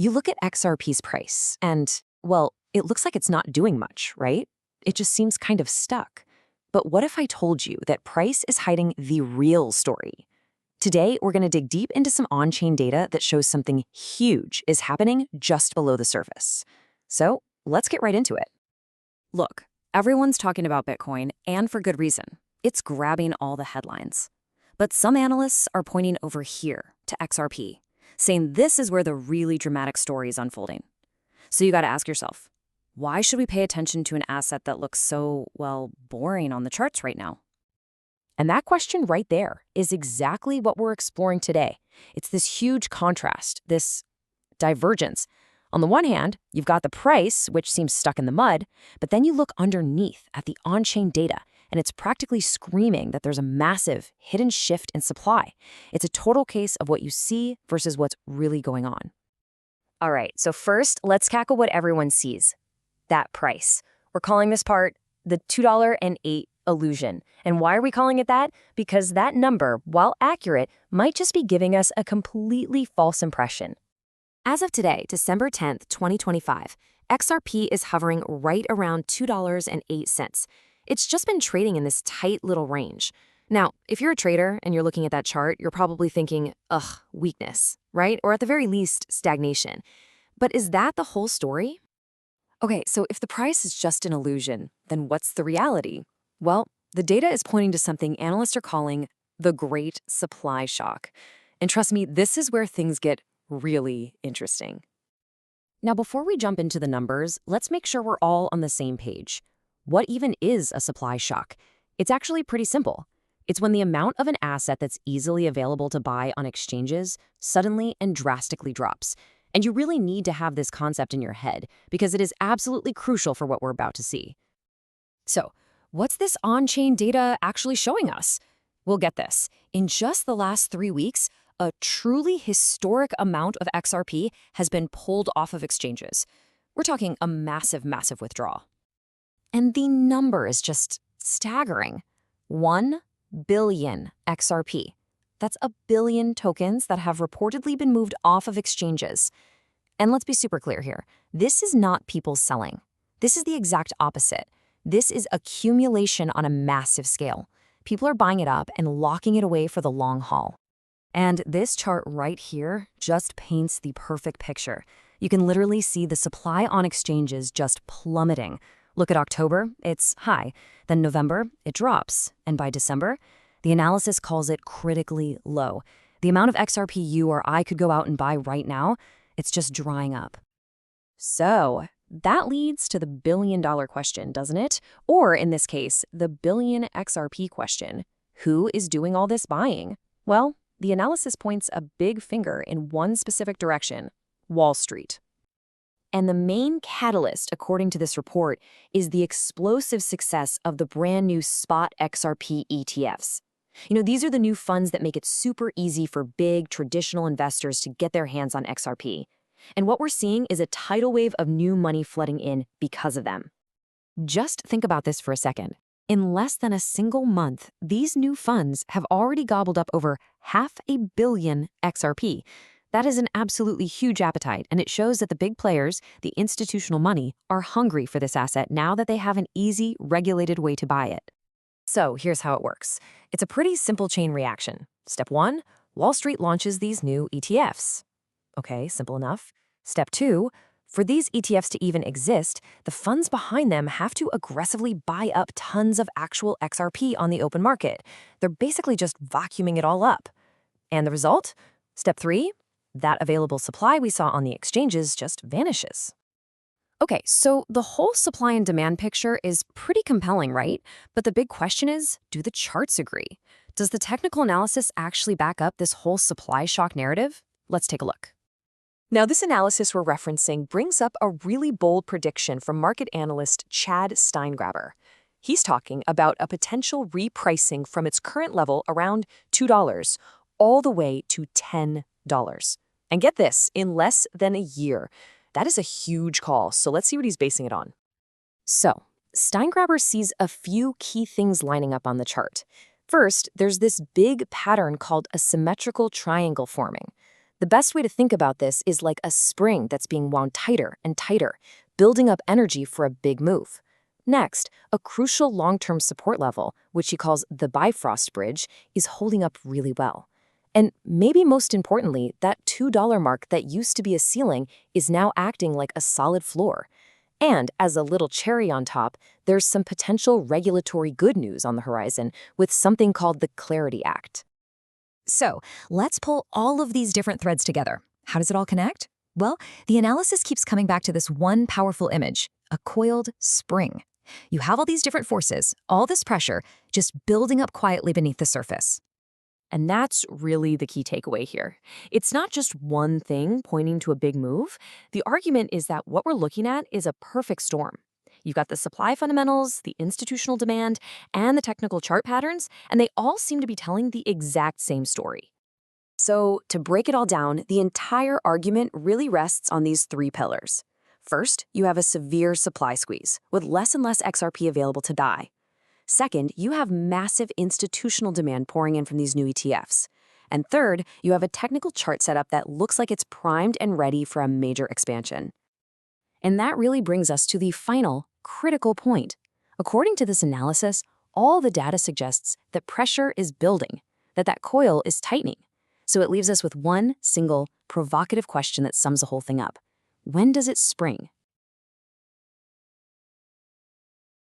You look at XRP's price, and, well, it looks like it's not doing much, right? It just seems kind of stuck. But what if I told you that price is hiding the real story? Today, we're going to dig deep into some on-chain data that shows something huge is happening just below the surface. So let's get right into it. Look, everyone's talking about Bitcoin, and for good reason. It's grabbing all the headlines. But some analysts are pointing over here to XRP, saying this is where the really dramatic story is unfolding. So you got to ask yourself, why should we pay attention to an asset that looks so, well, boring on the charts right now? And that question right there is exactly what we're exploring today. It's this huge contrast, this divergence. On the one hand, you've got the price, which seems stuck in the mud, but then you look underneath at the on-chain data, and it's practically screaming that there's a massive hidden shift in supply. It's a total case of what you see versus what's really going on. All right, so first, let's tackle what everyone sees, that price. We're calling this part the $2.08 illusion. And why are we calling it that? Because that number, while accurate, might just be giving us a completely false impression. As of today, December 10th, 2025, XRP is hovering right around $2.08. It's just been trading in this tight little range. Now, if you're a trader and you're looking at that chart, you're probably thinking, ugh, weakness, right? Or at the very least, stagnation. But is that the whole story? Okay, so if the price is just an illusion, then what's the reality? Well, the data is pointing to something analysts are calling the Great Supply Shock. And trust me, this is where things get really interesting. Now, before we jump into the numbers, let's make sure we're all on the same page. What even is a supply shock? It's actually pretty simple. It's when the amount of an asset that's easily available to buy on exchanges suddenly and drastically drops. And you really need to have this concept in your head because it is absolutely crucial for what we're about to see. So, what's this on-chain data actually showing us? We'll get this. In just the last 3 weeks, a truly historic amount of XRP has been pulled off of exchanges. We're talking a massive, massive withdrawal. And the number is just staggering. 1 billion XRP. That's a billion tokens that have reportedly been moved off of exchanges. And let's be super clear here. This is not people selling. This is the exact opposite. This is accumulation on a massive scale. People are buying it up and locking it away for the long haul. And this chart right here just paints the perfect picture. You can literally see the supply on exchanges just plummeting. Look at October, it's high. Then November, it drops. And by December, the analysis calls it critically low. The amount of XRP you or I could go out and buy right now, it's just drying up. So that leads to the billion-dollar question, doesn't it? Or in this case, the billion XRP question. Who is doing all this buying? Well, the analysis points a big finger in one specific direction: Wall Street. And the main catalyst, according to this report, is the explosive success of the brand new spot XRP ETFs. These are the new funds that make it super easy for big, traditional investors to get their hands on XRP. And what we're seeing is a tidal wave of new money flooding in because of them. Just think about this for a second. In less than a single month, these new funds have already gobbled up over 500 million XRP. That is an absolutely huge appetite, and it shows that the big players, the institutional money, are hungry for this asset now that they have an easy, regulated way to buy it. So here's how it works. It's a pretty simple chain reaction. Step 1, Wall Street launches these new ETFs. Okay, simple enough. Step 2, for these ETFs to even exist, the funds behind them have to aggressively buy up tons of actual XRP on the open market. They're basically just vacuuming it all up. And the result? Step 3, that available supply we saw on the exchanges just vanishes. Okay, so the whole supply and demand picture is pretty compelling, right? But the big question is, do the charts agree? Does the technical analysis actually back up this whole supply shock narrative? Let's take a look. Now, this analysis we're referencing brings up a really bold prediction from market analyst Chad Steingraber. He's talking about a potential repricing from its current level around $2 all the way to $10. And get this, in less than a year. That is a huge call, so let's see what he's basing it on. So, Steingraber sees a few key things lining up on the chart. First, there's this big pattern called a symmetrical triangle forming. The best way to think about this is like a spring that's being wound tighter and tighter, building up energy for a big move. Next, a crucial long-term support level, which he calls the Bifrost Bridge, is holding up really well. And maybe most importantly, that $2 mark that used to be a ceiling is now acting like a solid floor. And as a little cherry on top, there's some potential regulatory good news on the horizon with something called the Clarity Act. So, let's pull all of these different threads together. How does it all connect? Well, the analysis keeps coming back to this one powerful image, a coiled spring. You have all these different forces, all this pressure, just building up quietly beneath the surface. And that's really the key takeaway here. It's not just one thing pointing to a big move. The argument is that what we're looking at is a perfect storm. You've got the supply fundamentals, the institutional demand, and the technical chart patterns, and they all seem to be telling the exact same story. So, to break it all down, the entire argument really rests on these three pillars. First, you have a severe supply squeeze, with less and less XRP available to buy. Second, you have massive institutional demand pouring in from these new ETFs. And third, you have a technical chart setup that looks like it's primed and ready for a major expansion. And that really brings us to the final, critical point. According to this analysis, all the data suggests that pressure is building, that coil is tightening. So it leaves us with one single, provocative question that sums the whole thing up. When does it spring?